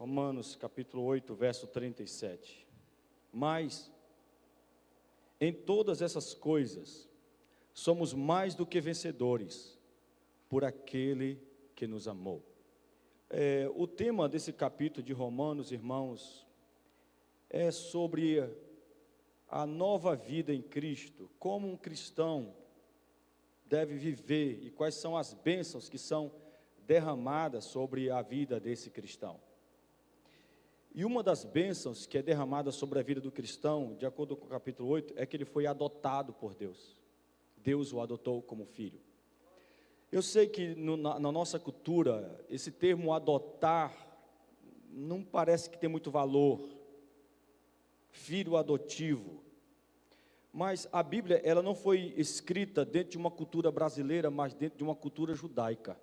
Romanos capítulo 8, verso 37. Mas, em todas essas coisas, somos mais do que vencedores, por aquele que nos amou. O tema desse capítulo de Romanos, irmãos, é sobre a nova vida em Cristo, como um cristão deve viver e quais são as bênçãos que são derramadas sobre a vida desse cristão. E uma das bênçãos que é derramada sobre a vida do cristão, de acordo com o capítulo 8, é que ele foi adotado por Deus. Deus o adotou como filho. Eu sei que na nossa cultura, esse termo adotar não parece que tem muito valor. Filho adotivo. Mas a Bíblia, ela não foi escrita dentro de uma cultura brasileira, mas dentro de uma cultura judaica.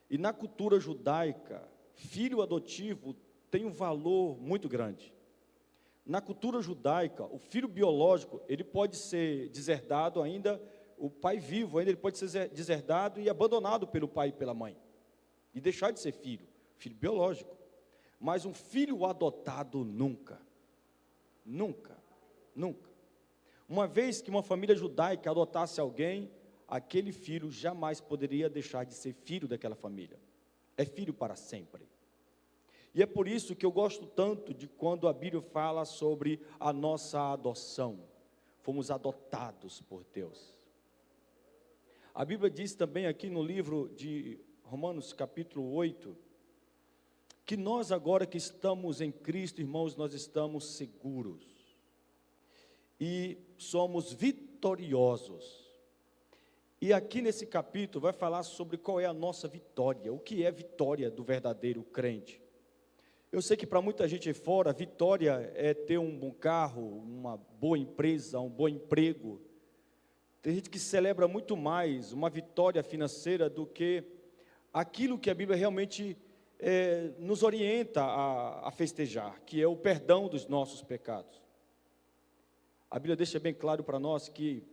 E na cultura judaica, filho adotivo tem um valor muito grande. Na cultura judaica, o filho biológico, ele pode ser deserdado ainda, o pai vivo ainda, ele pode ser deserdado e abandonado pelo pai e pela mãe. E deixar de ser filho biológico. Mas um filho adotado nunca. Nunca. Uma vez que uma família judaica adotasse alguém, aquele filho jamais poderia deixar de ser filho daquela família. É filho para sempre. E é por isso que eu gosto tanto de quando a Bíblia fala sobre a nossa adoção. Fomos adotados por Deus. A Bíblia diz também aqui no livro de Romanos capítulo 8, que nós agora que estamos em Cristo, irmãos, nós estamos seguros. E somos vitoriosos. E aqui nesse capítulo vai falar sobre qual é a nossa vitória, o que é vitória do verdadeiro crente. Eu sei que para muita gente aí fora, vitória é ter um bom carro, uma boa empresa, um bom emprego. Tem gente que celebra muito mais uma vitória financeira do que aquilo que a Bíblia realmente nos orienta a festejar, que é o perdão dos nossos pecados. A Bíblia deixa bem claro para nós que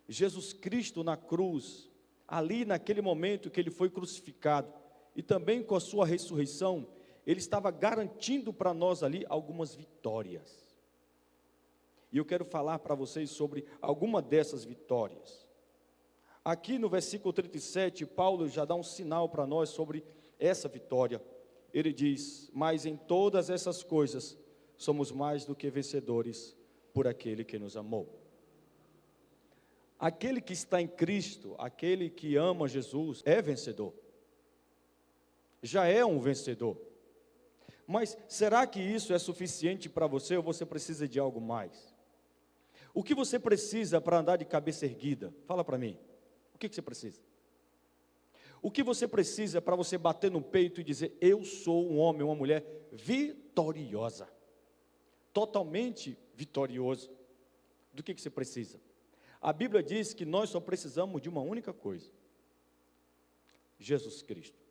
Jesus Cristo na cruz, ali naquele momento que ele foi crucificado, e também com a sua ressurreição, ele estava garantindo para nós ali algumas vitórias. E eu quero falar para vocês sobre alguma dessas vitórias. Aqui no versículo 37, Paulo já dá um sinal para nós sobre essa vitória. Ele diz: mas em todas essas coisas, somos mais do que vencedores por aquele que nos amou. Aquele que está em Cristo, aquele que ama Jesus, é vencedor. Já é um vencedor. Mas será que isso é suficiente para você ou você precisa de algo mais? O que você precisa para andar de cabeça erguida? Fala para mim. O que você precisa? O que você precisa para você bater no peito e dizer: eu sou um homem, uma mulher vitoriosa? Totalmente vitorioso. Do que você precisa? A Bíblia diz que nós só precisamos de uma única coisa: Jesus Cristo.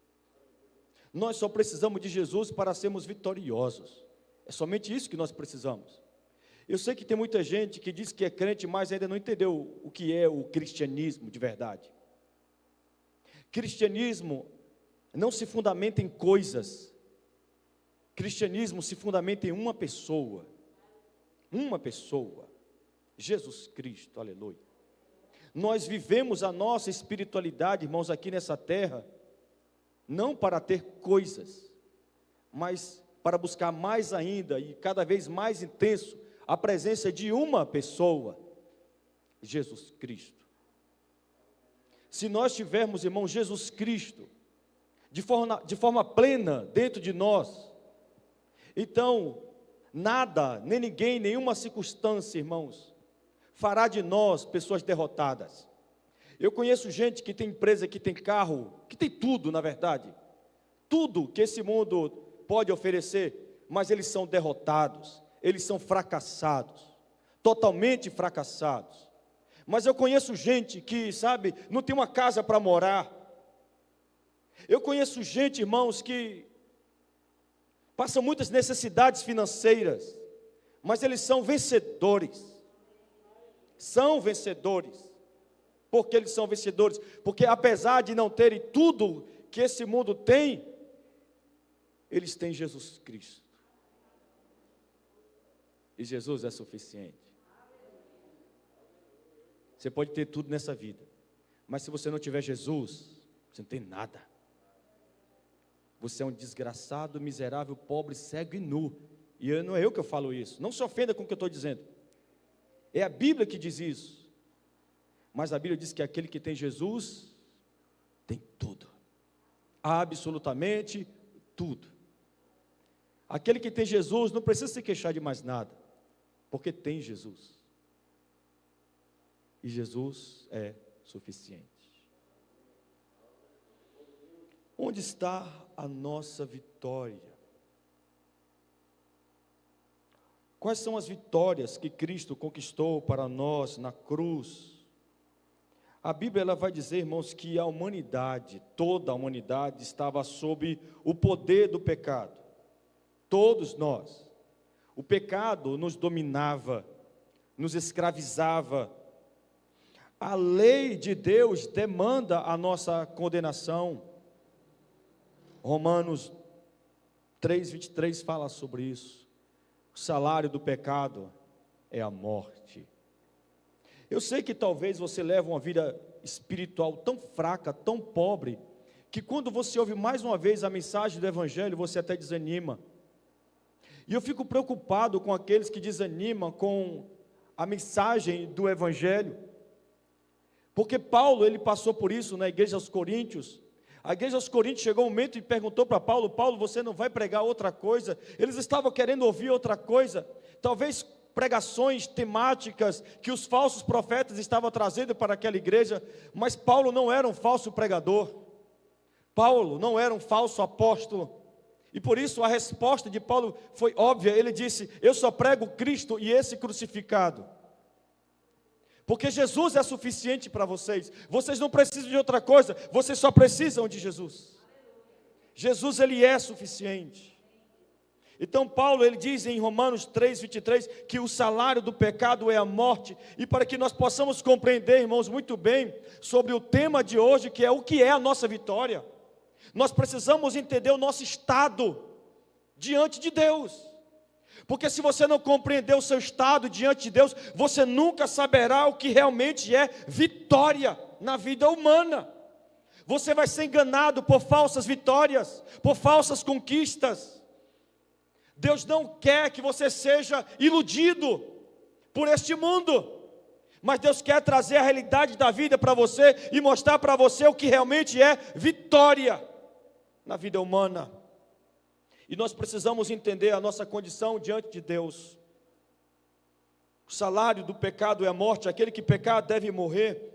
Nós só precisamos de Jesus para sermos vitoriosos. É somente isso que nós precisamos. Eu sei que tem muita gente que diz que é crente, mas ainda não entendeu o que é o cristianismo de verdade. Cristianismo não se fundamenta em coisas. Cristianismo se fundamenta em uma pessoa. Uma pessoa. Jesus Cristo, aleluia. Nós vivemos a nossa espiritualidade, irmãos, aqui nessa terra, não para ter coisas, mas para buscar mais ainda e cada vez mais intenso a presença de uma pessoa, Jesus Cristo. Se nós tivermos, irmão, Jesus Cristo de forma plena dentro de nós, então nada, nem ninguém, nenhuma circunstância, irmãos, fará de nós pessoas derrotadas. Eu conheço gente que tem empresa, que tem carro, que tem tudo, na verdade. Tudo que esse mundo pode oferecer, mas eles são derrotados, eles são fracassados, totalmente fracassados. Mas eu conheço gente que, sabe, não tem uma casa para morar. Eu conheço gente, irmãos, que passam muitas necessidades financeiras, mas eles são vencedores. São vencedores. Por que eles são vencedores? Porque apesar de não terem tudo que esse mundo tem, eles têm Jesus Cristo. E Jesus é suficiente. Você pode ter tudo nessa vida, mas se você não tiver Jesus, você não tem nada. Você é um desgraçado, miserável, pobre, cego e nu. E não é eu que eu falo isso. Não se ofenda com o que eu estou dizendo. É a Bíblia que diz isso. Mas a Bíblia diz que aquele que tem Jesus, tem tudo. Absolutamente tudo. Aquele que tem Jesus não precisa se queixar de mais nada, porque tem Jesus. E Jesus é suficiente. Onde está a nossa vitória? Quais são as vitórias que Cristo conquistou para nós na cruz? A Bíblia ela vai dizer, irmãos, que a humanidade, toda a humanidade estava sob o poder do pecado. Todos nós. O pecado nos dominava, nos escravizava. A lei de Deus demanda a nossa condenação. Romanos 3:23 fala sobre isso. O salário do pecado é a morte. Eu sei que talvez você leve uma vida espiritual tão fraca, tão pobre, que quando você ouve mais uma vez a mensagem do Evangelho, você até desanima. E eu fico preocupado com aqueles que desanimam com a mensagem do Evangelho. Porque Paulo, ele passou por isso na igreja aos Coríntios. A igreja aos Coríntios chegou um momento e perguntou para Paulo: Paulo, você não vai pregar outra coisa? Eles estavam querendo ouvir outra coisa. Talvez pregações temáticas que os falsos profetas estavam trazendo para aquela igreja. Mas Paulo não era um falso pregador. Paulo não era um falso apóstolo. E por isso a resposta de Paulo foi óbvia. Ele disse: eu só prego Cristo e esse crucificado. Porque Jesus é suficiente para vocês. Vocês não precisam de outra coisa. Vocês só precisam de Jesus. Jesus, ele é suficiente. Então Paulo, ele diz em Romanos 3:23, que o salário do pecado é a morte. E para que nós possamos compreender, irmãos, muito bem, sobre o tema de hoje, que é o que é a nossa vitória, nós precisamos entender o nosso estado diante de Deus. Porque se você não compreender o seu estado diante de Deus, você nunca saberá o que realmente é vitória na vida humana. Você vai ser enganado por falsas vitórias, por falsas conquistas. Deus não quer que você seja iludido por este mundo, mas Deus quer trazer a realidade da vida para você e mostrar para você o que realmente é vitória na vida humana. E nós precisamos entender a nossa condição diante de Deus. O salário do pecado é a morte, aquele que pecar deve morrer.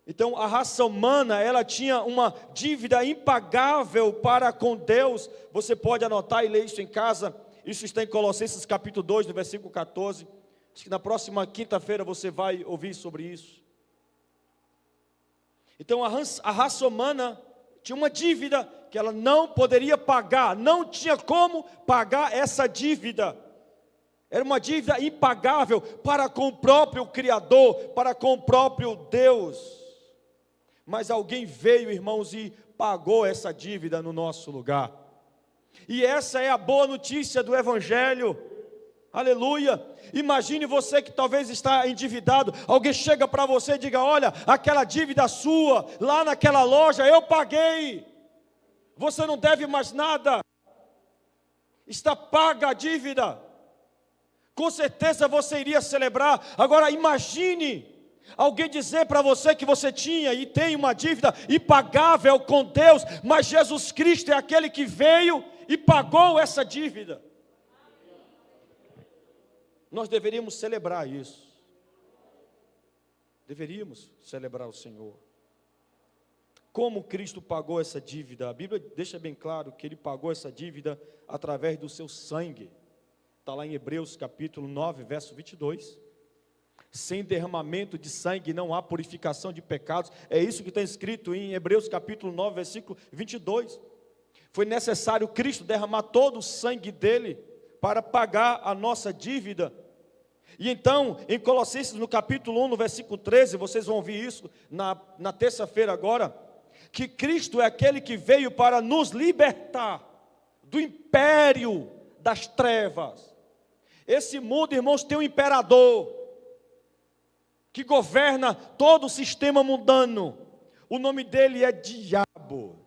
Então a raça humana, ela tinha uma dívida impagável para com Deus. Você pode anotar e ler isso em casa. Isso está em Colossenses capítulo 2, no versículo 14. Acho que na próxima quinta-feira você vai ouvir sobre isso. Então a raça humana tinha uma dívida que ela não poderia pagar, não tinha como pagar essa dívida. Era uma dívida impagável para com o próprio Criador, para com o próprio Deus. Mas alguém veio, irmãos, e pagou essa dívida no nosso lugar. E essa é a boa notícia do Evangelho. Aleluia. Imagine você que talvez está endividado. Alguém chega para você e diga: olha, aquela dívida sua, lá naquela loja, eu paguei. Você não deve mais nada. Está paga a dívida. Com certeza você iria celebrar. Agora imagine alguém dizer para você que você tinha e tem uma dívida impagável com Deus, mas Jesus Cristo é aquele que veio e pagou essa dívida. Nós deveríamos celebrar isso. Deveríamos celebrar o Senhor. Como Cristo pagou essa dívida? A Bíblia deixa bem claro que Ele pagou essa dívida através do seu sangue. Está lá em Hebreus capítulo 9, verso 22. Sem derramamento de sangue não há purificação de pecados. É isso que está escrito em Hebreus capítulo 9, versículo 22. Foi necessário Cristo derramar todo o sangue dele para pagar a nossa dívida. E então, em Colossenses no capítulo 1, no versículo 13, vocês vão ouvir isso na terça-feira agora, que Cristo é aquele que veio para nos libertar do império das trevas. Esse mundo, irmãos, tem um imperador que governa todo o sistema mundano. O nome dele é Diabo.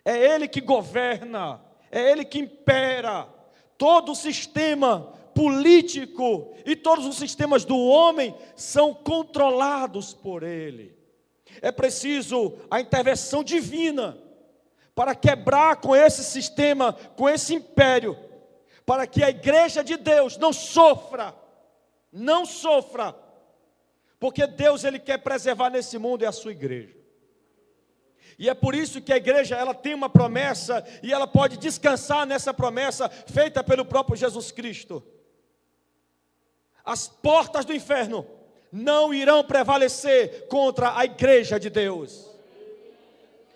É ele que governa, é ele que impera. Todo o sistema político e todos os sistemas do homem são controlados por ele. É preciso a intervenção divina para quebrar com esse sistema, com esse império, para que a igreja de Deus não sofra, porque Deus ele quer preservar nesse mundo é a sua igreja. E é por isso que a igreja ela tem uma promessa e ela pode descansar nessa promessa feita pelo próprio Jesus Cristo. As portas do inferno não irão prevalecer contra a igreja de Deus.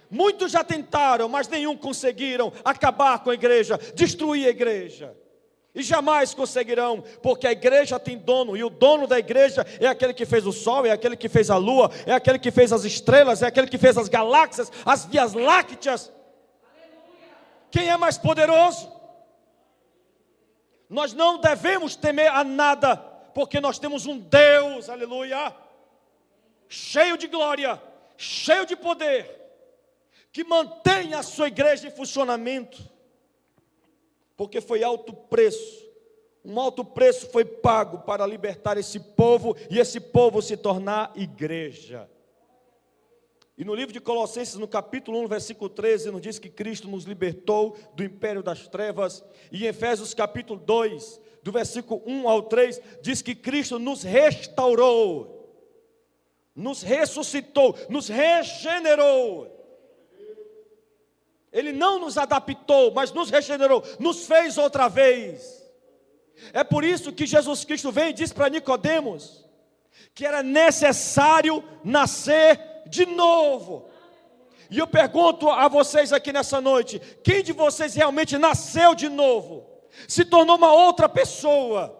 Muitos já tentaram, mas nenhum conseguiram acabar com a igreja, destruir a igreja. E jamais conseguirão, porque a igreja tem dono, e o dono da igreja é aquele que fez o sol, é aquele que fez a lua, é aquele que fez as estrelas, é aquele que fez as galáxias, as vias lácteas. Quem é mais poderoso? Nós não devemos temer a nada, porque nós temos um Deus, aleluia, cheio de glória, cheio de poder, que mantém a sua igreja em funcionamento. Porque foi alto preço, um alto preço foi pago para libertar esse povo, e esse povo se tornar igreja. E no livro de Colossenses, no capítulo 1, versículo 13, nos diz que Cristo nos libertou do império das trevas. E em Efésios capítulo 2, do versículo 1 ao 3, diz que Cristo nos restaurou, nos ressuscitou, nos regenerou. Ele não nos adaptou, mas nos regenerou, nos fez outra vez. É por isso que Jesus Cristo vem e diz para Nicodemos que era necessário nascer de novo. E eu pergunto a vocês aqui nessa noite: quem de vocês realmente nasceu de novo? Se tornou uma outra pessoa?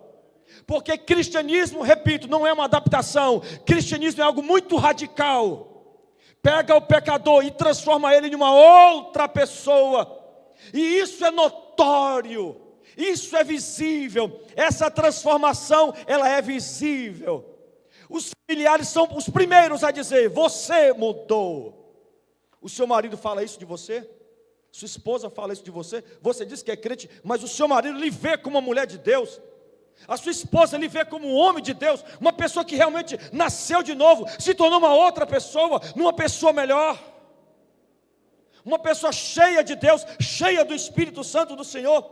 Porque cristianismo, repito, não é uma adaptação. Cristianismo é algo muito radical. Pega o pecador e transforma ele em uma outra pessoa. E isso é notório, isso é visível. Essa transformação, ela é visível. Os familiares são os primeiros a dizer: você mudou. O seu marido fala isso de você? Sua esposa fala isso de você? Você diz que é crente, mas o seu marido lhe vê como uma mulher de Deus. A sua esposa lhe vê como um homem de Deus, uma pessoa que realmente nasceu de novo, se tornou uma outra pessoa, uma pessoa melhor, uma pessoa cheia de Deus, cheia do Espírito Santo do Senhor.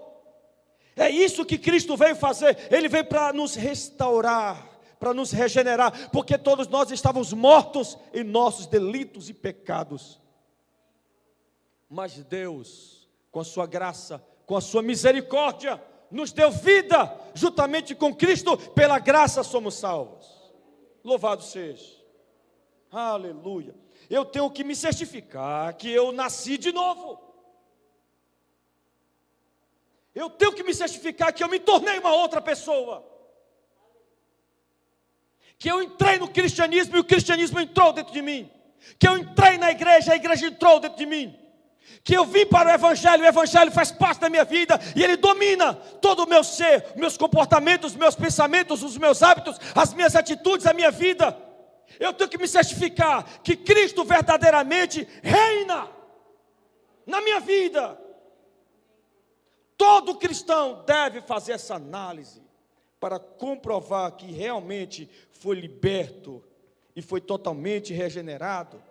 É isso que Cristo veio fazer. Ele veio para nos restaurar, para nos regenerar, porque todos nós estávamos mortos em nossos delitos e pecados. Mas Deus, com a sua graça, com a sua misericórdia, nos deu vida, juntamente com Cristo, pela graça somos salvos. Louvado seja. Aleluia. Eu tenho que me certificar que eu nasci de novo. Eu tenho que me certificar que eu me tornei uma outra pessoa. Que eu entrei no cristianismo e o cristianismo entrou dentro de mim. Que eu entrei na igreja e a igreja entrou dentro de mim. Que eu vim para o evangelho faz parte da minha vida, e ele domina todo o meu ser, meus comportamentos, meus pensamentos, os meus hábitos, as minhas atitudes, a minha vida. Eu tenho que me certificar que Cristo verdadeiramente reina na minha vida. Todo cristão deve fazer essa análise para comprovar que realmente foi liberto e foi totalmente regenerado,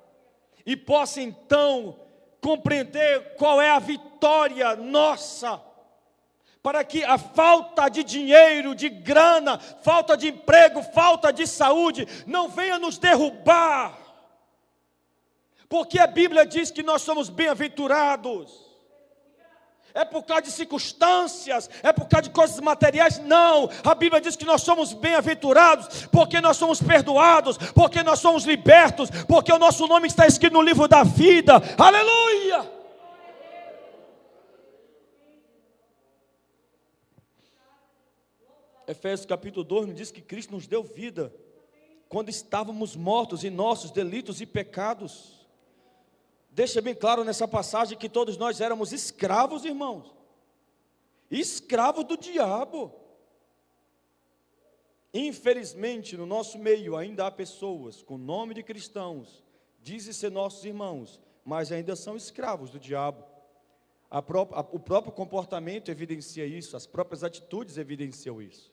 e possa então compreender qual é a vitória nossa, para que a falta de dinheiro, de grana, falta de emprego, falta de saúde, não venha nos derrubar, porque a Bíblia diz que nós somos bem-aventurados. É por causa de circunstâncias, é por causa de coisas materiais? Não, a Bíblia diz que nós somos bem-aventurados, porque nós somos perdoados, porque nós somos libertos, porque o nosso nome está escrito no livro da vida. Aleluia! Efésios capítulo 2 nos diz que Cristo nos deu vida quando estávamos mortos em nossos delitos e pecados. deixa bem claro nessa passagem que todos nós éramos escravos, irmãos. Escravos do diabo. Infelizmente, no nosso meio ainda há pessoas com nome de cristãos, dizem ser nossos irmãos, mas ainda são escravos do diabo. O próprio comportamento evidencia isso, as próprias atitudes evidenciam isso.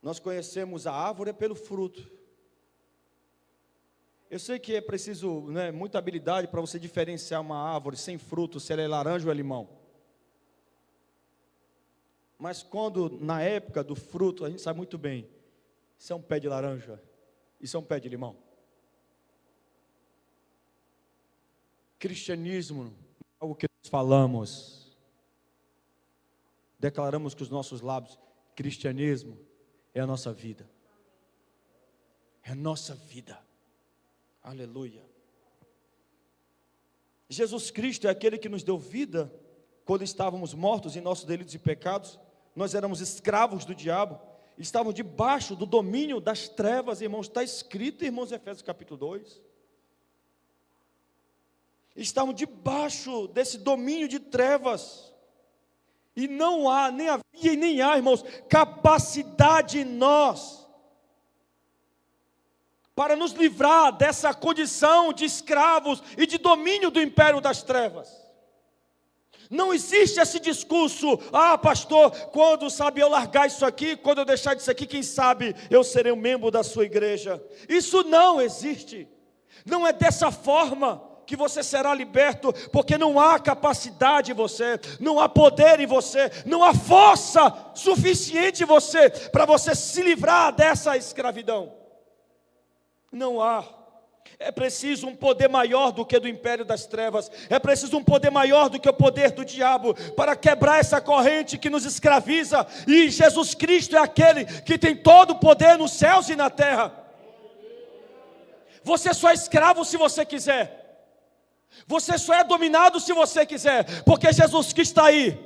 Nós conhecemos a árvore pelo fruto. Eu sei que é preciso, muita habilidade para você diferenciar uma árvore sem fruto, se ela é laranja ou é limão. Mas quando, na época do fruto, a gente sabe muito bem, isso é um pé de laranja, isso é um pé de limão. Cristianismo, algo que nós falamos, declaramos com os nossos lábios, cristianismo é a nossa vida. É a nossa vida. Aleluia. Jesus Cristo é aquele que nos deu vida, quando estávamos mortos em nossos delitos e pecados. Nós éramos escravos do diabo, estávamos debaixo do domínio das trevas, irmãos, está escrito, irmãos, em Efésios capítulo 2. Estávamos debaixo desse domínio de trevas, e não há, nem havia e nem há, irmãos, capacidade em nós, para nos livrar dessa condição de escravos e de domínio do império das trevas. Não existe esse discurso, pastor, quando eu largar isso aqui, quando eu deixar disso aqui, quem sabe eu serei um membro da sua igreja. Isso não existe, não é dessa forma que você será liberto, porque não há capacidade em você, não há poder em você, não há força suficiente em você, para você se livrar dessa escravidão. Não há. É preciso um poder maior do que do império das trevas, é preciso um poder maior do que o poder do diabo, para quebrar essa corrente que nos escraviza, e Jesus Cristo é aquele que tem todo o poder nos céus e na terra. Você só é escravo se você quiser, você só é dominado se você quiser, porque Jesus Cristo está aí,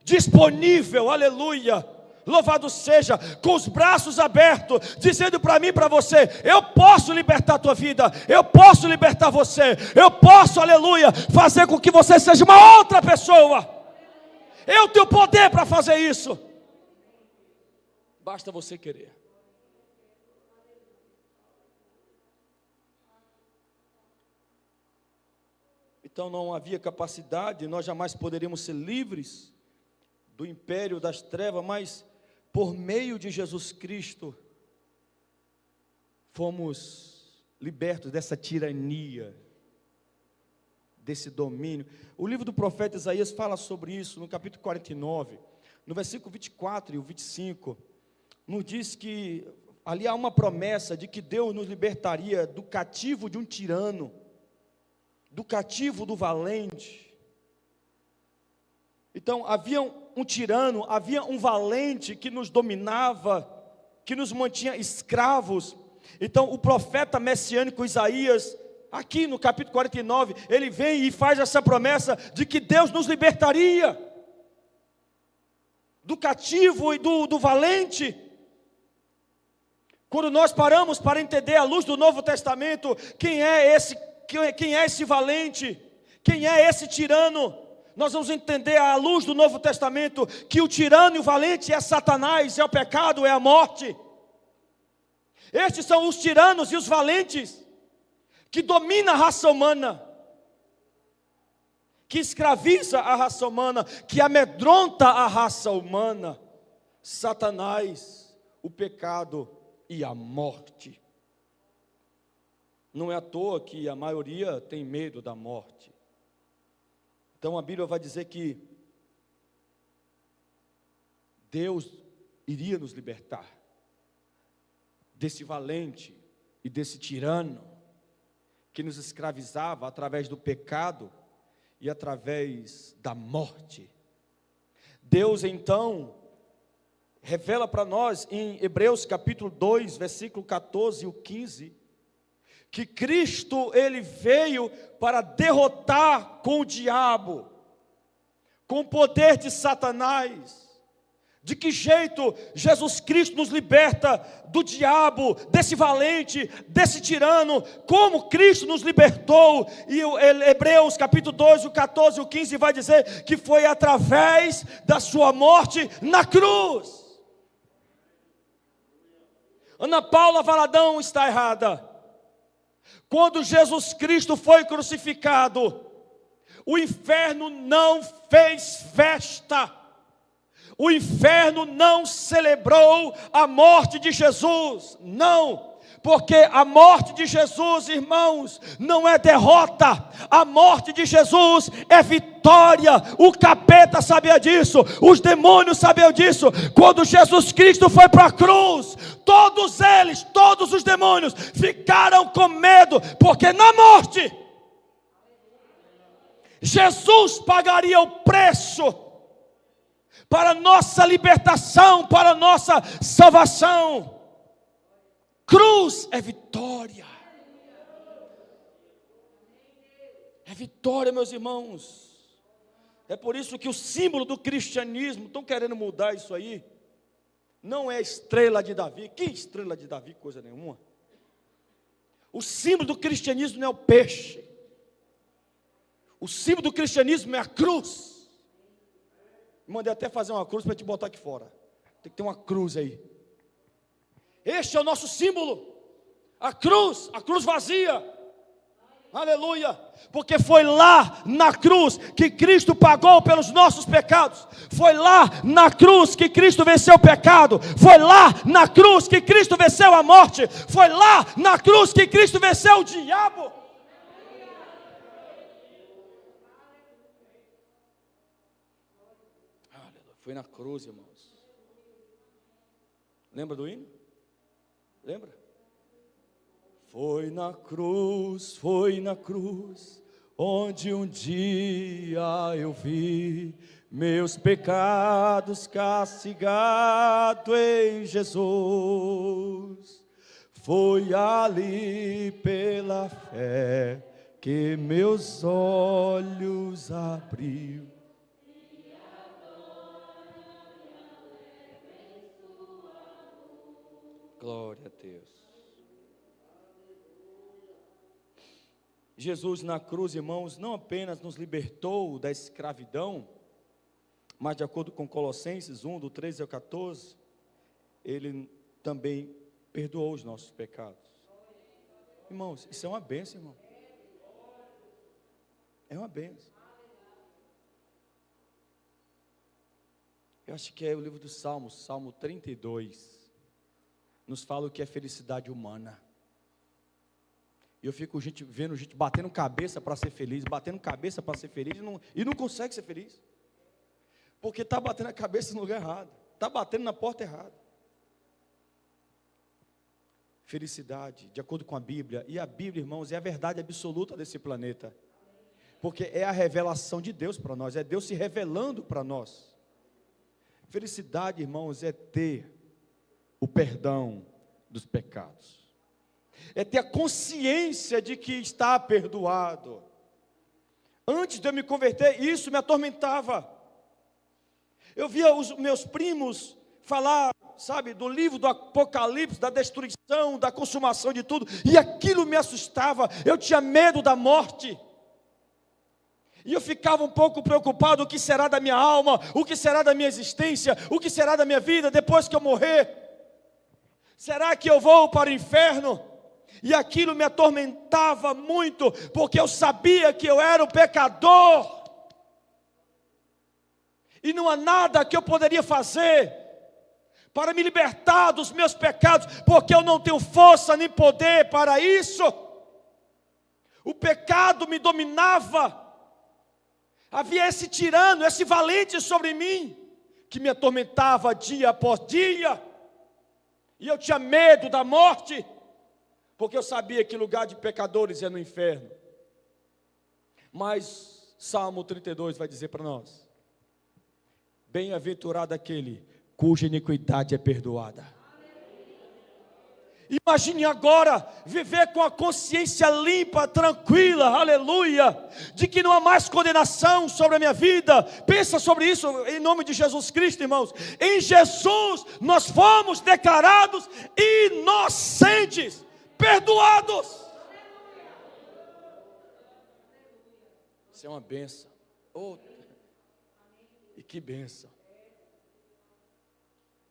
disponível, aleluia. Louvado seja, com os braços abertos, dizendo para mim e para você, eu posso libertar a tua vida, eu posso libertar você, eu posso, aleluia, fazer com que você seja uma outra pessoa. Eu tenho poder para fazer isso, basta você querer. Então não havia capacidade, nós jamais poderíamos ser livres do império das trevas, mas por meio de Jesus Cristo, fomos libertos dessa tirania, desse domínio. O livro do profeta Isaías fala sobre isso, no capítulo 49, no versículo 24 e o 25, nos diz que ali há uma promessa de que Deus nos libertaria do cativo de um tirano, do cativo do valente. Então, havia um tirano, havia um valente que nos dominava, que nos mantinha escravos. Então, o profeta messiânico Isaías, aqui no capítulo 49, ele vem e faz essa promessa de que Deus nos libertaria do cativo e do valente. Quando nós paramos para entender à luz do Novo Testamento, quem é esse valente, quem é esse tirano, nós vamos entender à luz do Novo Testamento que o tirano e o valente é Satanás, é o pecado, é a morte. Estes são os tiranos e os valentes que dominam a raça humana, que escraviza a raça humana, que amedronta a raça humana. Satanás, o pecado e a morte. Não é à toa que a maioria tem medo da morte. Então a Bíblia vai dizer que Deus iria nos libertar desse valente e desse tirano que nos escravizava através do pecado e através da morte. Deus então revela para nós em Hebreus capítulo 2, versículo 14 e 15, que Cristo, ele veio para derrotar com o diabo, com o poder de Satanás, De que jeito Jesus Cristo nos liberta do diabo, desse valente, desse tirano? Como Cristo nos libertou? E Hebreus capítulo 2, o 14 e o 15 vai dizer que foi através da sua morte na cruz. Ana Paula Valadão está errada. Quando Jesus Cristo foi crucificado, o inferno não fez festa. O inferno não celebrou a morte de Jesus, não, porque a morte de Jesus, irmãos, não é derrota, a morte de Jesus é vitória. O capeta sabia disso, os demônios sabiam disso. Quando Jesus Cristo foi para a cruz, todos eles, todos os demônios ficaram com medo, porque na morte, Jesus pagaria o preço para nossa libertação, para nossa salvação. Cruz é vitória. É vitória, meus irmãos. É por isso que o símbolo do cristianismo, estão querendo mudar isso aí, não é a estrela de Davi. Que estrela de Davi? Coisa nenhuma. O símbolo do cristianismo não é o peixe. O símbolo do cristianismo é a cruz. Mandei até fazer uma cruz para te botar aqui fora. Tem que ter uma cruz aí. Este é o nosso símbolo. A cruz vazia. Aleluia. Porque foi lá na cruz que Cristo pagou pelos nossos pecados. Foi lá na cruz que Cristo venceu o pecado. Foi lá na cruz que Cristo venceu a morte. Foi lá na cruz que Cristo venceu o diabo. Foi na cruz, irmãos. Lembra do hino? Lembra? Foi na cruz, onde um dia eu vi meus pecados castigados em Jesus. Foi ali pela fé que meus olhos abriu. Glória a Deus. Jesus na cruz, irmãos, não apenas nos libertou da escravidão, mas de acordo com Colossenses 1, do 13 ao 14, Ele também perdoou os nossos pecados. Irmãos, isso é uma bênção, irmão. É uma bênção. Eu acho que é o livro dos Salmos, Salmo 32. Nos fala o que é felicidade humana. E eu fico vendo gente batendo cabeça para ser feliz, e não consegue ser feliz. Porque está batendo a cabeça no lugar errado, está batendo na porta errada. Felicidade, de acordo com a Bíblia, e a Bíblia, irmãos, é a verdade absoluta desse planeta. Porque é a revelação de Deus para nós, é Deus se revelando para nós. Felicidade, irmãos, é ter o perdão dos pecados. É ter a consciência de que está perdoado. Antes de eu me converter, isso me atormentava. Eu via os meus primos falar, sabe, do livro do Apocalipse, da destruição, da consumação de tudo, e aquilo me assustava. Eu tinha medo da morte. E eu ficava um pouco preocupado: o que será da minha alma? O que será da minha existência? O que será da minha vida depois que eu morrer? Será que eu vou para o inferno? E aquilo me atormentava muito, porque eu sabia que eu era o pecador. E não há nada que eu poderia fazer para me libertar dos meus pecados, porque eu não tenho força nem poder para isso. O pecado me dominava. Havia esse tirano, esse valente sobre mim, que me atormentava dia após dia. E eu tinha medo da morte, porque eu sabia que lugar de pecadores é no inferno. Mas Salmo 32 vai dizer para nós: bem-aventurado aquele cuja iniquidade é perdoada. Imagine agora viver com a consciência limpa, tranquila, aleluia, de que não há mais condenação sobre a minha vida. Pensa sobre isso em nome de Jesus Cristo, irmãos. Em Jesus nós fomos declarados inocentes, perdoados. Isso é uma bênção. Oh, e que bênção.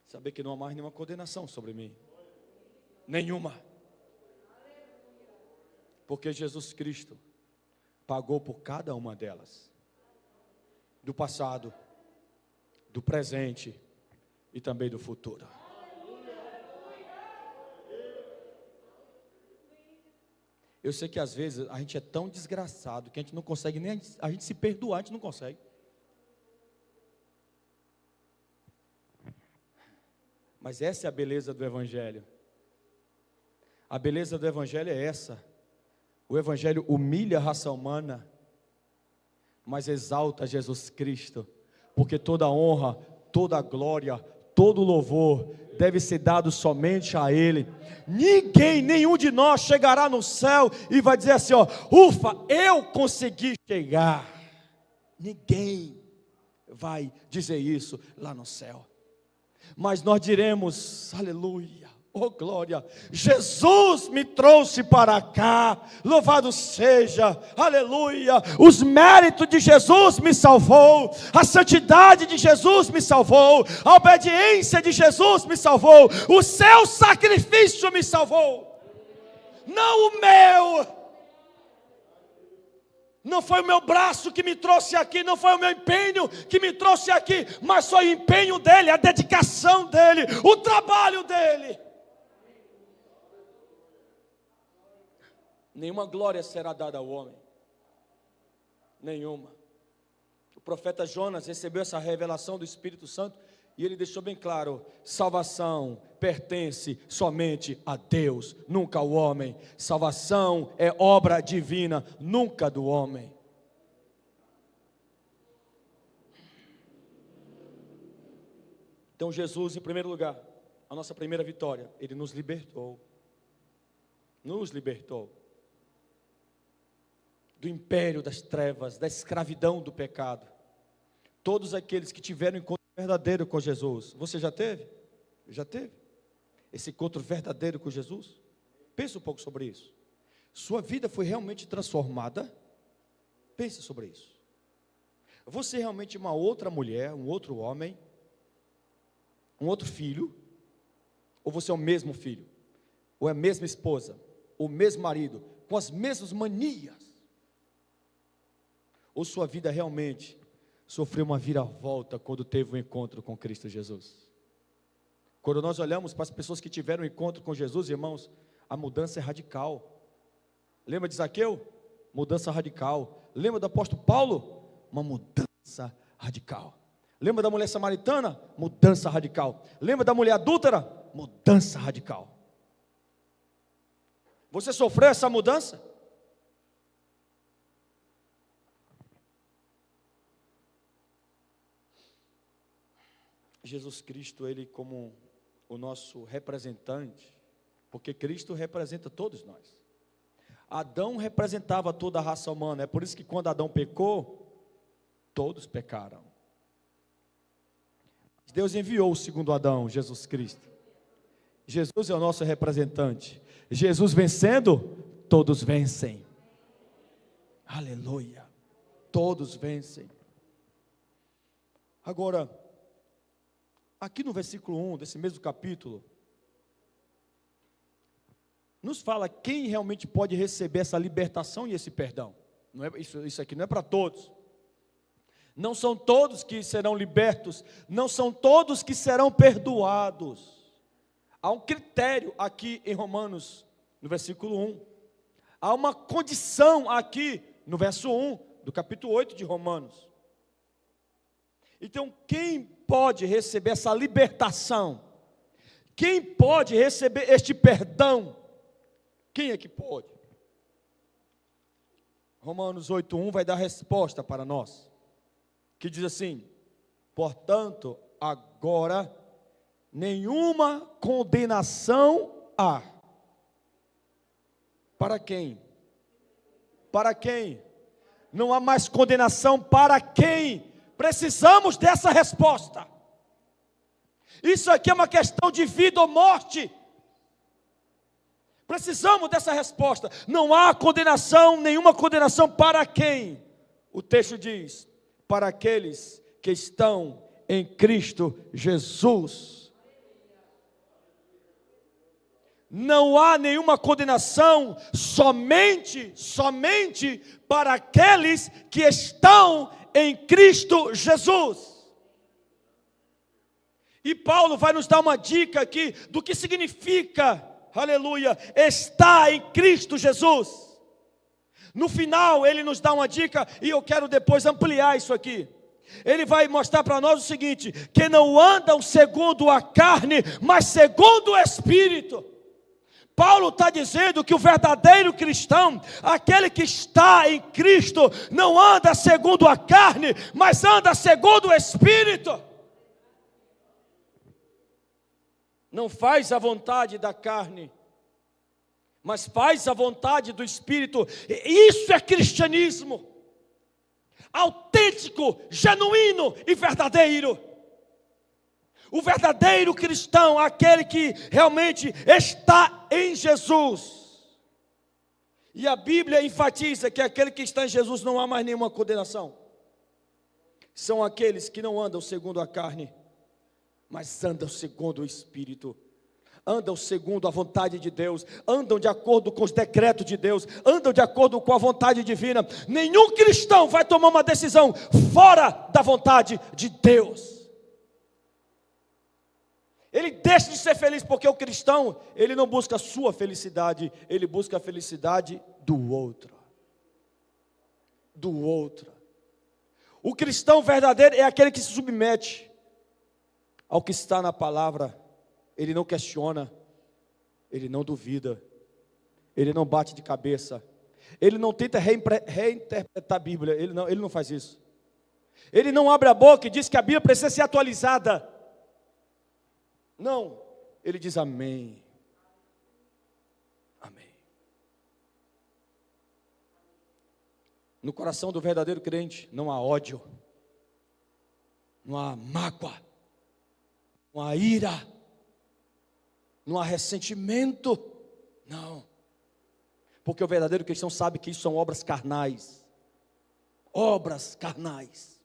Saber que não há mais nenhuma condenação sobre mim. Nenhuma. Porque Jesus Cristo pagou por cada uma delas. Do passado, do presente e também do futuro. Eu sei que às vezes a gente é tão desgraçado que a gente não consegue nem a gente se perdoar, a gente não consegue. Mas essa é a beleza do Evangelho. A beleza do Evangelho é essa. O Evangelho humilha a raça humana, mas exalta Jesus Cristo, porque toda honra, toda glória, todo louvor deve ser dado somente a Ele. Ninguém, nenhum de nós chegará no céu e vai dizer assim, ó, ufa, eu consegui chegar. Ninguém vai dizer isso lá no céu. Mas nós diremos, aleluia, oh glória, Jesus me trouxe para cá, louvado seja, aleluia, os méritos de Jesus me salvou, a santidade de Jesus me salvou, a obediência de Jesus me salvou, o seu sacrifício me salvou, não o meu. Não foi o meu braço que me trouxe aqui, não foi o meu empenho que me trouxe aqui, mas foi o empenho dele, a dedicação dele, o trabalho dele. Nenhuma glória será dada ao homem, nenhuma. O profeta Jonas recebeu essa revelação do Espírito Santo e ele deixou bem claro: salvação pertence somente a Deus, nunca ao homem. Salvação é obra divina, nunca do homem. Então Jesus, em primeiro lugar, a nossa primeira vitória, Ele nos libertou. Nos libertou do império das trevas, da escravidão do pecado. Todos aqueles que tiveram encontro verdadeiro com Jesus. Você já teve? Já teve? Esse encontro verdadeiro com Jesus? Pense um pouco sobre isso. Sua vida foi realmente transformada? Pense sobre isso. Você é realmente uma outra mulher, um outro homem, um outro filho? Ou você é o mesmo filho? Ou é a mesma esposa? Ou o mesmo marido? Com as mesmas manias? Ou sua vida realmente sofreu uma viravolta quando teve um encontro com Cristo Jesus? Quando nós olhamos para as pessoas que tiveram um encontro com Jesus, irmãos, a mudança é radical. Lembra de Zaqueu? Mudança radical. Lembra do apóstolo Paulo? Uma mudança radical. Lembra da mulher samaritana? Mudança radical. Lembra da mulher adúltera? Mudança radical. Você sofreu essa mudança? Jesus Cristo, Ele como o nosso representante, porque Cristo representa todos nós. Adão representava toda a raça humana, é por isso que quando Adão pecou, todos pecaram. Deus enviou o segundo Adão, Jesus Cristo. Jesus é o nosso representante. Jesus vencendo, todos vencem. Aleluia. Todos vencem. Agora, aqui no versículo 1 desse mesmo capítulo, nos fala quem realmente pode receber essa libertação e esse perdão. Não é, isso aqui não é para todos. Não são todos que serão libertos, não são todos que serão perdoados. Há um critério aqui em Romanos, no versículo 1. Há uma condição aqui no verso 1 do capítulo 8 de Romanos. Então, quem pode receber essa libertação? Quem pode receber este perdão? Quem é que pode? Romanos 8:1 vai dar resposta para nós, que diz assim: portanto, agora nenhuma condenação há Para quem? Para quem? Não há mais condenação para quem? Precisamos dessa resposta. Isso aqui é uma questão de vida ou morte. Precisamos dessa resposta. Não há condenação, nenhuma condenação para quem? O texto diz: para aqueles que estão em Cristo Jesus. Não há nenhuma condenação, somente para aqueles que estão em Cristo Jesus. E Paulo vai nos dar uma dica aqui do que significa, aleluia, estar em Cristo Jesus. No final ele nos dá uma dica, e eu quero depois ampliar isso aqui. Ele vai mostrar para nós o seguinte: que não andam segundo a carne, mas segundo o Espírito. Paulo está dizendo que o verdadeiro cristão, aquele que está em Cristo, não anda segundo a carne, mas anda segundo o Espírito. Não faz a vontade da carne, mas faz a vontade do Espírito. Isso é cristianismo autêntico, genuíno e verdadeiro. O verdadeiro cristão, aquele que realmente está em Jesus. E a Bíblia enfatiza que aquele que está em Jesus não há mais nenhuma condenação. São aqueles que não andam segundo a carne, mas andam segundo o Espírito. Andam segundo a vontade de Deus, andam de acordo com os decretos de Deus, andam de acordo com a vontade divina. Nenhum cristão vai tomar uma decisão fora da vontade de Deus. Ele deixa de ser feliz, porque o cristão, ele não busca a sua felicidade, ele busca a felicidade do outro. Do outro. O cristão verdadeiro é aquele que se submete ao que está na palavra. Ele não questiona, ele não duvida, ele não bate de cabeça, ele não tenta reinterpretar a Bíblia, ele não faz isso. Ele não abre a boca e diz que a Bíblia precisa ser atualizada. Não, ele diz amém. Amém. No coração do verdadeiro crente não há ódio, não há mágoa, não há ira, não há ressentimento, não. Porque o verdadeiro cristão sabe que isso são obras carnais. Obras carnais.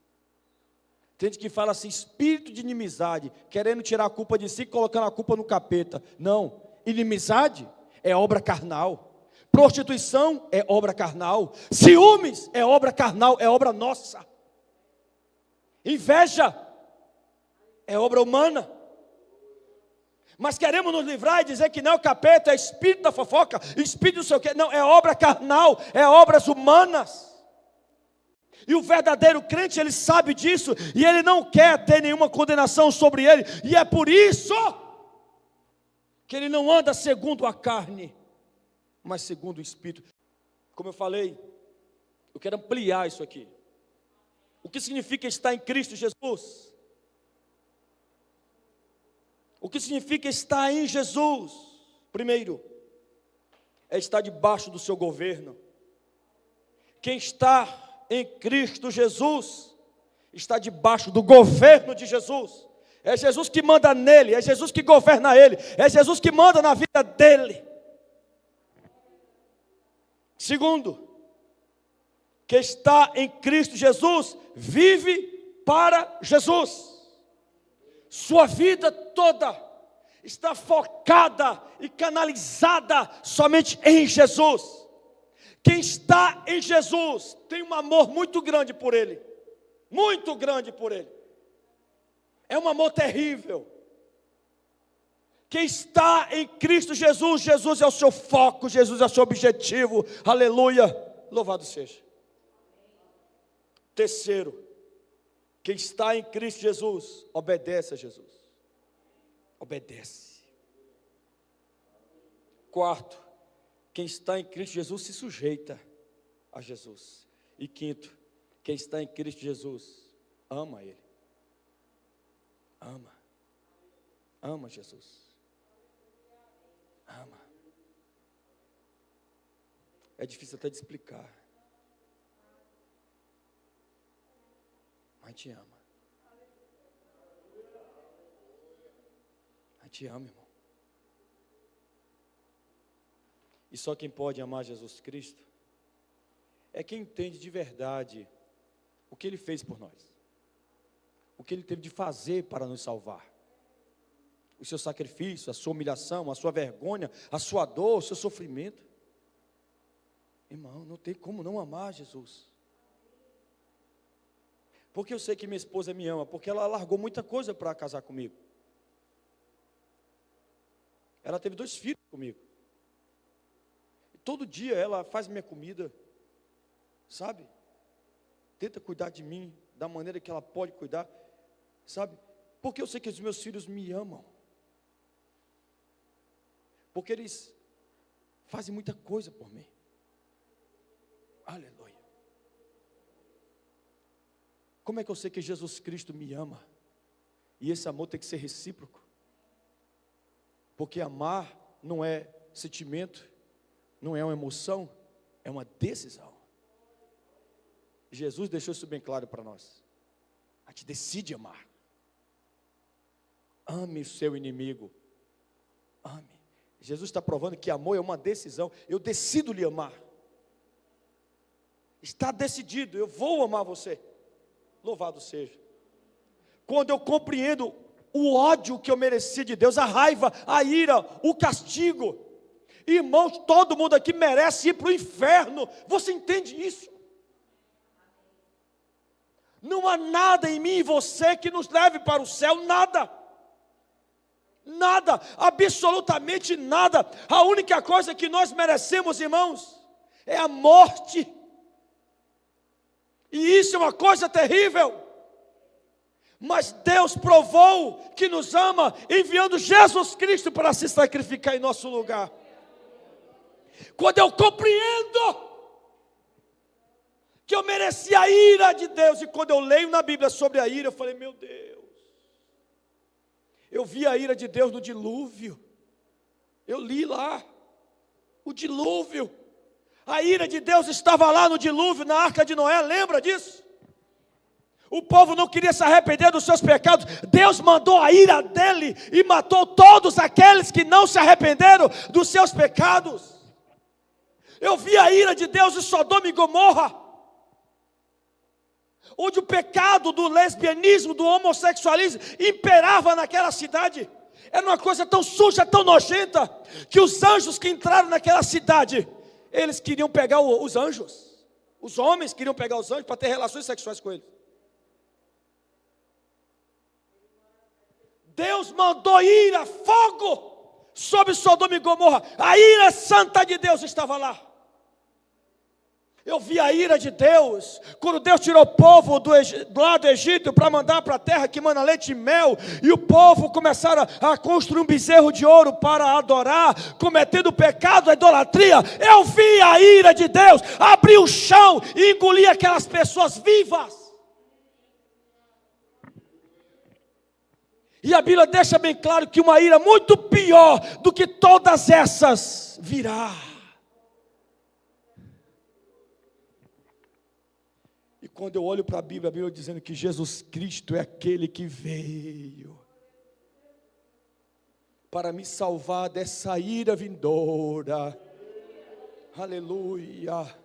Tem gente que fala assim, espírito de inimizade, querendo tirar a culpa de si, colocando a culpa no capeta. Não, inimizade é obra carnal. Prostituição é obra carnal. Ciúmes é obra carnal, é obra nossa. Inveja é obra humana. Mas queremos nos livrar e dizer que não, o capeta é espírito da fofoca, espírito não sei o quê. Não, é obra carnal, é obras humanas. E o verdadeiro crente, ele sabe disso, e ele não quer ter nenhuma condenação sobre ele, e é por isso que ele não anda segundo a carne, mas segundo o Espírito. Como eu falei, eu quero ampliar isso aqui. O que significa estar em Cristo Jesus? O que significa estar em Jesus? Primeiro, é estar debaixo do seu governo. Quem está em Cristo Jesus está debaixo do governo de Jesus. É Jesus que manda nele, é Jesus que governa ele, é Jesus que manda na vida dele. Segundo, que está em Cristo Jesus vive para Jesus. Sua vida toda está focada e canalizada somente em Jesus. Quem está em Jesus tem um amor muito grande por Ele. Muito grande por Ele. É um amor terrível. Quem está em Cristo Jesus, Jesus é o seu foco, Jesus é o seu objetivo. Aleluia. Louvado seja. Terceiro, quem está em Cristo Jesus, obedece a Jesus. Obedece. Quarto, quem está em Cristo Jesus se sujeita a Jesus. E quinto, quem está em Cristo Jesus ama Ele. Ama. Ama Jesus. Ama. É difícil até de explicar. Mas te ama. Mas te ama, irmão. E só quem pode amar Jesus Cristo é quem entende de verdade o que Ele fez por nós. O que Ele teve de fazer para nos salvar. O seu sacrifício, a sua humilhação, a sua vergonha, a sua dor, o seu sofrimento. Irmão, não tem como não amar Jesus. Porque eu sei que minha esposa me ama, porque ela largou muita coisa para casar comigo. Ela teve 2 filhos comigo. E todo dia ela faz minha comida, sabe? Tenta cuidar de mim da maneira que ela pode cuidar, sabe? Porque eu sei que os meus filhos me amam. Porque eles fazem muita coisa por mim. Aleluia. Como é que eu sei que Jesus Cristo me ama? E esse amor tem que ser recíproco. Porque amar não é sentimento, não é uma emoção, é uma decisão. Jesus deixou isso bem claro para nós. A gente decide amar. Ame o seu inimigo. Ame. Jesus está provando que amor é uma decisão. Eu decido lhe amar. Está decidido, eu vou amar você. Louvado seja. Quando eu compreendo o ódio que eu merecia de Deus, a raiva, a ira, o castigo. Irmãos, todo mundo aqui merece ir para o inferno. Você entende isso? Não há nada em mim e você que nos leve para o céu, nada. Nada, absolutamente nada. A única coisa que nós merecemos, irmãos, é a morte. E isso é uma coisa terrível. Mas Deus provou que nos ama, enviando Jesus Cristo para se sacrificar em nosso lugar. Quando eu compreendo que eu merecia a ira de Deus, e quando eu leio na Bíblia sobre a ira, eu falei, meu Deus, eu vi a ira de Deus no dilúvio. Eu li lá o dilúvio. A ira de Deus estava lá no dilúvio, na arca de Noé, lembra disso? O povo não queria se arrepender dos seus pecados. Deus mandou a ira dele e matou todos aqueles que não se arrependeram dos seus pecados. Eu vi a ira de Deus em Sodoma e Gomorra, onde o pecado do lesbianismo, do homossexualismo imperava naquela cidade. Era uma coisa tão suja, tão nojenta, que os anjos que entraram naquela cidade, eles queriam pegar os anjos. Os homens queriam pegar os anjos para ter relações sexuais com eles. Deus mandou ira, fogo sobre Sodoma e Gomorra. A ira santa de Deus estava lá. Eu vi a ira de Deus, quando Deus tirou o povo do lado do Egito para mandar para a terra que mana leite e mel, e o povo começaram a construir um bezerro de ouro para adorar, cometendo o pecado, a idolatria. Eu vi a ira de Deus abrir o chão e engolir aquelas pessoas vivas. E a Bíblia deixa bem claro que uma ira muito pior do que todas essas virá. E quando eu olho para a Bíblia dizendo que Jesus Cristo é aquele que veio para me salvar dessa ira vindoura. Aleluia.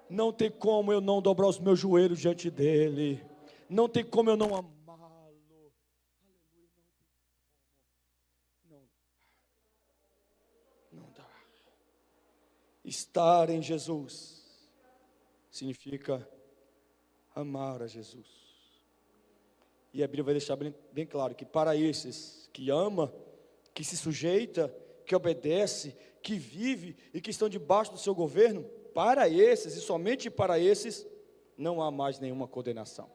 Não tem como eu não dobrar os meus joelhos diante dele. Não tem como eu não amar. Estar em Jesus significa amar a Jesus. E a Bíblia vai deixar bem claro que para esses que ama, que se sujeita, que obedece, que vive e que estão debaixo do seu governo, para esses e somente para esses, não há mais nenhuma condenação.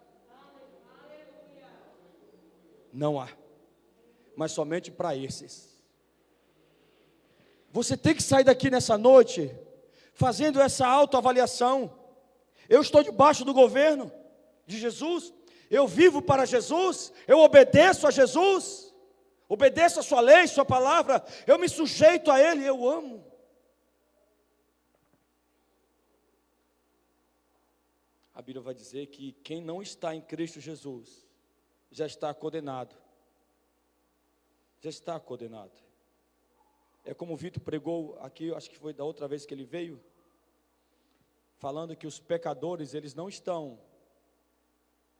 Não há. Mas somente para esses. Você tem que sair daqui nessa noite fazendo essa autoavaliação. Eu estou debaixo do governo de Jesus, eu vivo para Jesus, eu obedeço a Jesus, obedeço a sua lei, sua palavra, eu me sujeito a Ele, eu amo. a Bíblia vai dizer que quem não está em Cristo Jesus já está condenado. Já está condenado. É como o Vitor pregou aqui, acho que foi da outra vez que ele veio, falando que os pecadores, eles não estão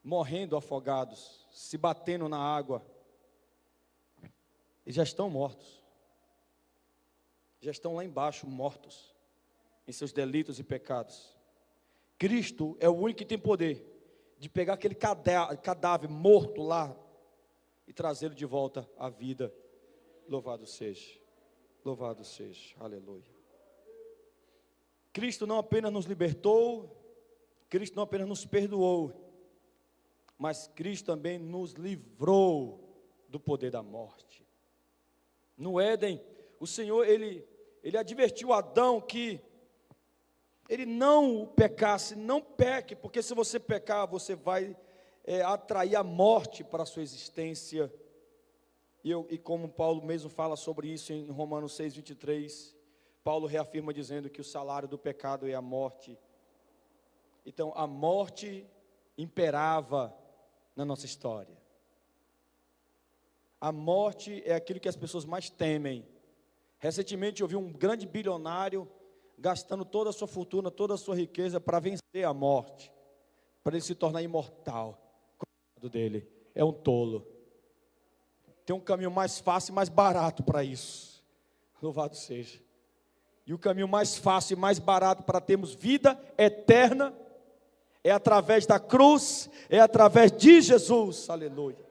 morrendo afogados, se batendo na água. Eles já estão mortos. Já estão lá embaixo, mortos, em seus delitos e pecados. Cristo é o único que tem poder de pegar aquele cadáver morto lá e trazê-lo de volta à vida. Louvado seja, aleluia. Cristo não apenas nos libertou, Cristo não apenas nos perdoou, mas Cristo também nos livrou do poder da morte. No Éden, o Senhor, Ele advertiu Adão que ele não pecasse, não peque, porque se você pecar, você vai atrair a morte para a sua existência. E como Paulo mesmo fala sobre isso em Romanos 6:23, Paulo reafirma dizendo que o salário do pecado é a morte. Então a morte imperava na nossa história. A morte é aquilo que as pessoas mais temem. Recentemente eu vi um grande bilionário gastando toda a sua fortuna, toda a sua riqueza para vencer a morte, para ele se tornar imortal. O dele é um tolo. Tem um caminho mais fácil e mais barato para isso. Louvado seja. E o caminho mais fácil e mais barato para termos vida eterna é através da cruz, é através de Jesus. Aleluia.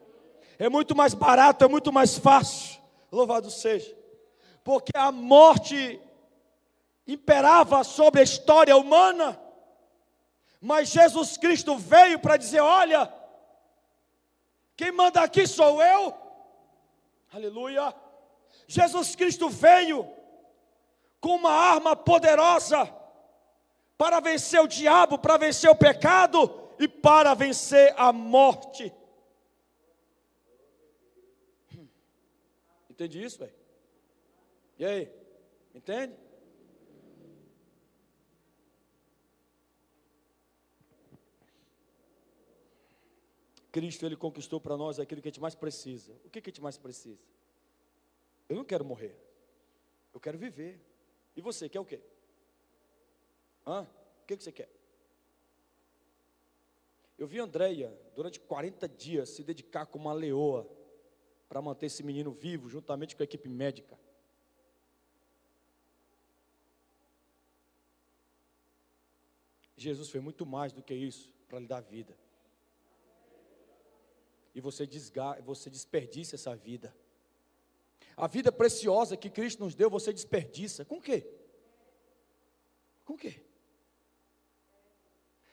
É muito mais barato, é muito mais fácil. Louvado seja. Porque a morte imperava sobre a história humana, mas Jesus Cristo veio para dizer: olha, quem manda aqui sou eu. Aleluia. Jesus Cristo veio com uma arma poderosa para vencer o diabo, para vencer o pecado e para vencer a morte. Entende isso, velho? E aí? Entende? Cristo, Ele conquistou para nós aquilo que a gente mais precisa. O que a gente mais precisa? Eu não quero morrer. Eu quero viver. E você, quer o quê? O que você quer? Eu vi a Andréia, durante 40 dias, se dedicar como uma leoa, para manter esse menino vivo, juntamente com a equipe médica. Jesus fez muito mais do que isso, para lhe dar vida. E você desperdiça essa vida. A vida preciosa que Cristo nos deu, você desperdiça. Com o quê? Com o quê?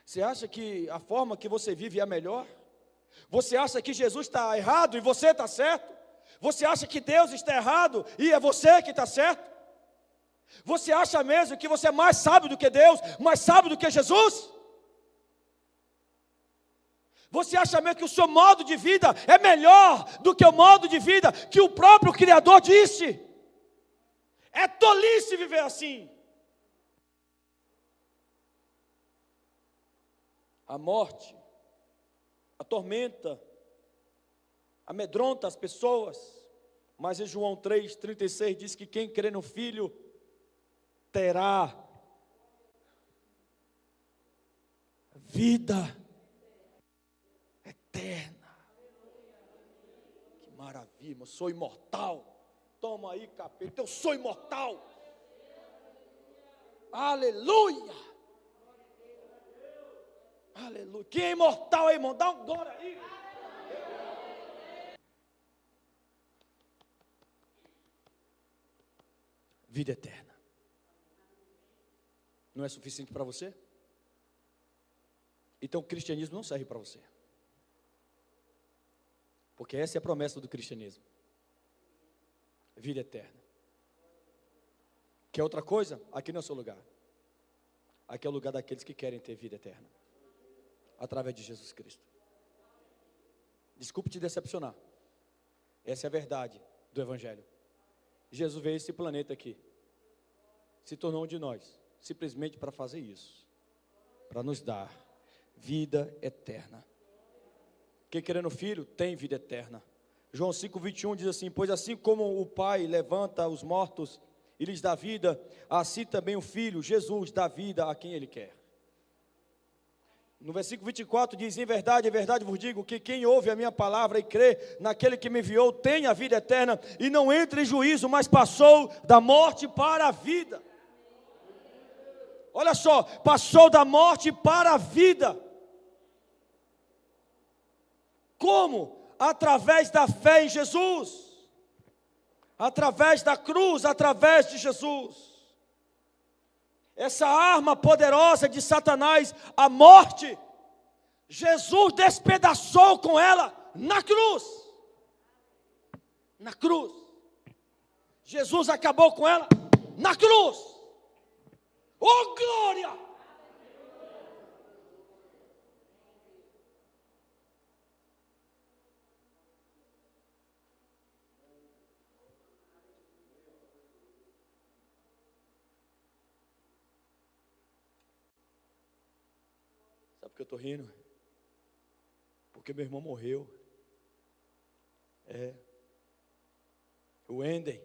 Você acha que a forma que você vive é a melhor? Você acha que Jesus está errado e você está certo? Você acha que Deus está errado e é você que está certo? Você acha mesmo que você é mais sábio do que Deus, mais sábio do que Jesus? Você acha mesmo que o seu modo de vida é melhor do que o modo de vida que o próprio Criador disse? É tolice viver assim. A morte atormenta, amedronta as pessoas, mas em João 3,36 diz que quem crê no Filho terá vida eterna. Que maravilha, eu sou imortal. Toma aí, capeta, eu sou imortal. Aleluia. Aleluia. Quem é imortal aí, irmão? Dá um glória aí. Vida eterna. Não é suficiente para você? Então o cristianismo não serve para você. Porque essa é a promessa do cristianismo. Vida eterna. Quer outra coisa? Aqui não é o seu lugar. Aqui é o lugar daqueles que querem ter vida eterna. Através de Jesus Cristo. Desculpe te decepcionar. Essa é a verdade do Evangelho. Jesus veio a esse planeta aqui. Se tornou um de nós. Simplesmente para fazer isso. Para nos dar vida eterna. Quem querendo filho, tem vida eterna. João 5,21 diz assim: pois assim como o Pai levanta os mortos e lhes dá vida, assim também o Filho, Jesus, dá vida a quem Ele quer. No versículo 24 diz: em verdade vos digo, que quem ouve a minha palavra e crê naquele que me enviou, tem a vida eterna, e não entra em juízo, mas passou da morte para a vida. Olha só, passou da morte para a vida. Como? Através da fé em Jesus, através da cruz, através de Jesus. Essa arma poderosa de Satanás, a morte, Jesus despedaçou com ela na cruz. Na cruz. Jesus acabou com ela na cruz. Oh, glória! Sabe por que eu estou rindo? Porque meu irmão morreu. O Wendem,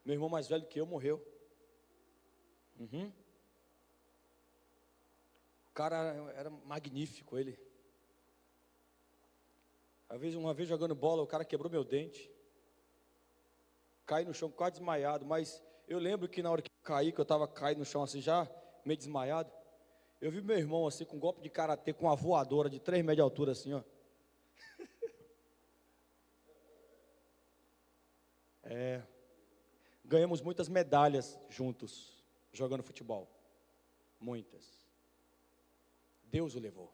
meu irmão mais velho que eu, morreu. O cara era magnífico, ele. Uma vez jogando bola, o cara quebrou meu dente. Caí no chão quase desmaiado, mas eu lembro que na hora que eu caí, que eu estava caído no chão assim já, meio desmaiado, eu vi meu irmão assim, com um golpe de karatê, com uma voadora de 3 metros de altura assim, ó. Ganhamos muitas medalhas juntos, jogando futebol. Muitas. Deus o levou.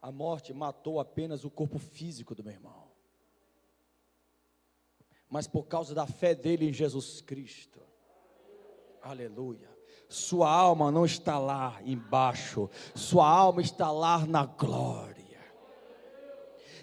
A morte matou apenas o corpo físico do meu irmão. Mas por causa da fé dele em Jesus Cristo, aleluia, sua alma não está lá embaixo, sua alma está lá na glória.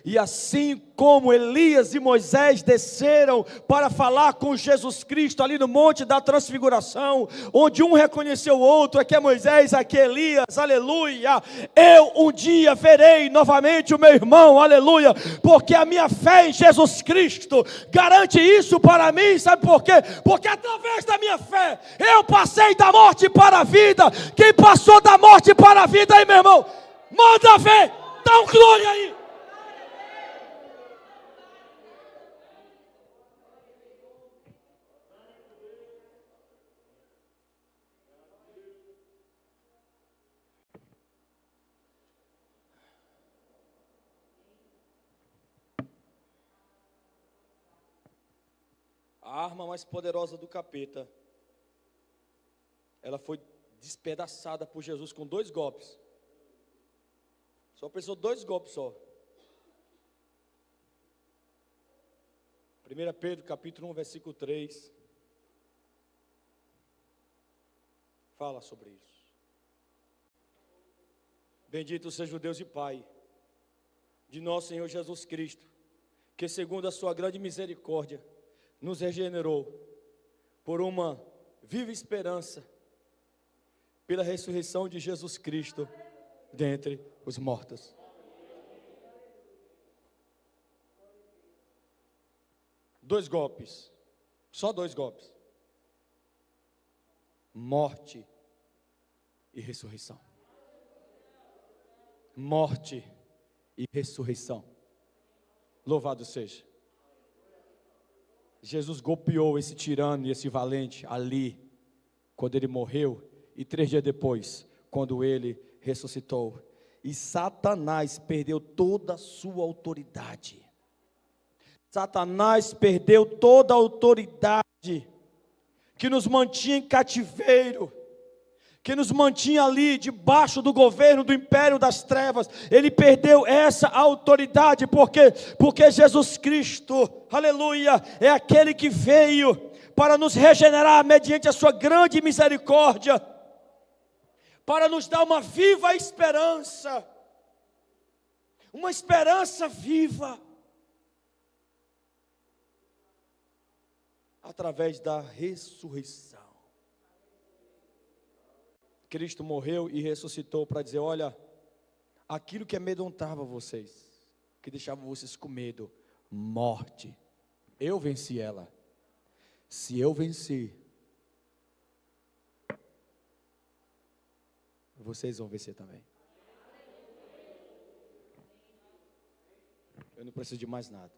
E assim como Elias e Moisés desceram para falar com Jesus Cristo ali no Monte da Transfiguração, onde um reconheceu o outro, aqui é Moisés, aqui é Elias, aleluia, eu um dia verei novamente o meu irmão, aleluia, porque a minha fé em Jesus Cristo garante isso para mim, sabe por quê? Porque através da minha fé, eu passei da morte para a vida. Quem passou da morte para a vida aí, meu irmão, manda ver, dá um glória aí. A arma mais poderosa do capeta, ela foi despedaçada por Jesus com 2 golpes. Só precisou 2 golpes só. 1 Pedro capítulo 1, versículo 3. Fala sobre isso. Bendito seja o Deus e Pai de nosso Senhor Jesus Cristo, que segundo a sua grande misericórdia, nos regenerou por uma viva esperança, pela ressurreição de Jesus Cristo dentre os mortos. Dois golpes, só 2 golpes: morte e ressurreição. Morte e ressurreição. Louvado seja. Jesus golpeou esse tirano e esse valente ali, quando ele morreu, e 3 dias depois, quando ele ressuscitou. E Satanás perdeu toda a sua autoridade. Satanás perdeu toda a autoridade que nos mantinha em cativeiro, que nos mantinha ali debaixo do governo do império das trevas. Ele perdeu essa autoridade, porque Jesus Cristo, aleluia, é aquele que veio para nos regenerar mediante a sua grande misericórdia, para nos dar uma viva esperança, uma esperança viva. através da ressurreição. Cristo morreu e ressuscitou para dizer: olha, aquilo que amedrontava vocês, que deixava vocês com medo, morte, eu venci ela. Se eu venci, vocês vão vencer também. Eu não preciso de mais nada.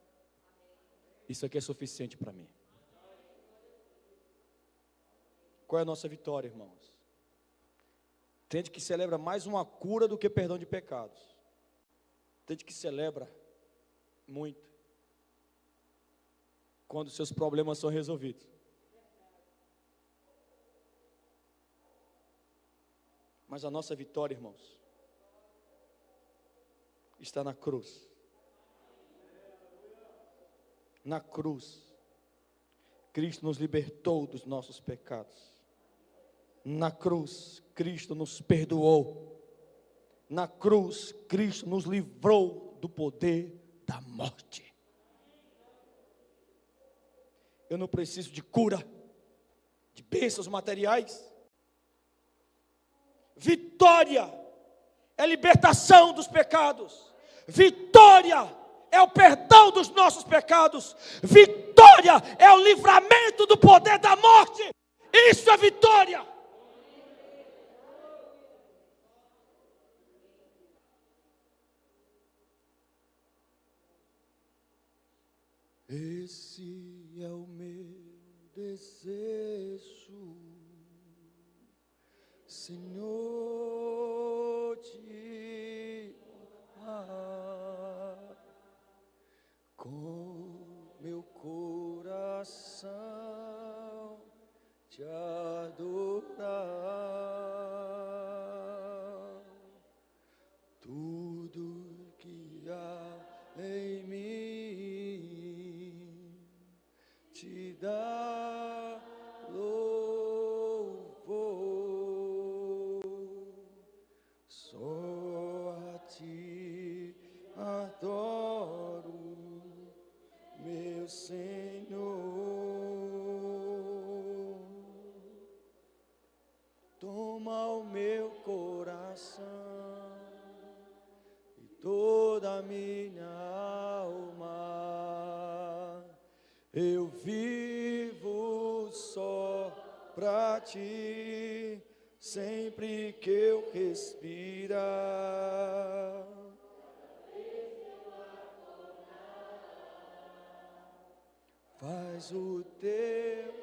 Isso aqui é suficiente para mim. Qual é a nossa vitória, irmãos? Tem gente que celebra mais uma cura do que perdão de pecados. Tem gente que celebra muito quando seus problemas são resolvidos. Mas a nossa vitória, irmãos, está na cruz. Na cruz, Cristo nos libertou dos nossos pecados. Na cruz, Cristo nos perdoou. Na cruz, Cristo nos livrou do poder da morte. Eu não preciso de cura, de bênçãos materiais. Vitória é libertação dos pecados. Vitória é o perdão dos nossos pecados. Vitória é o livramento do poder da morte. Isso é vitória. Esse é o meu desejo, Senhor, te amar com meu coração, te adorar. Tudo que há em mim te dá louvor. Só a ti adoro, meu Senhor. Toma o meu coração e toda a minha alma. Eu vivo só pra ti, sempre que eu respirar. Faz o teu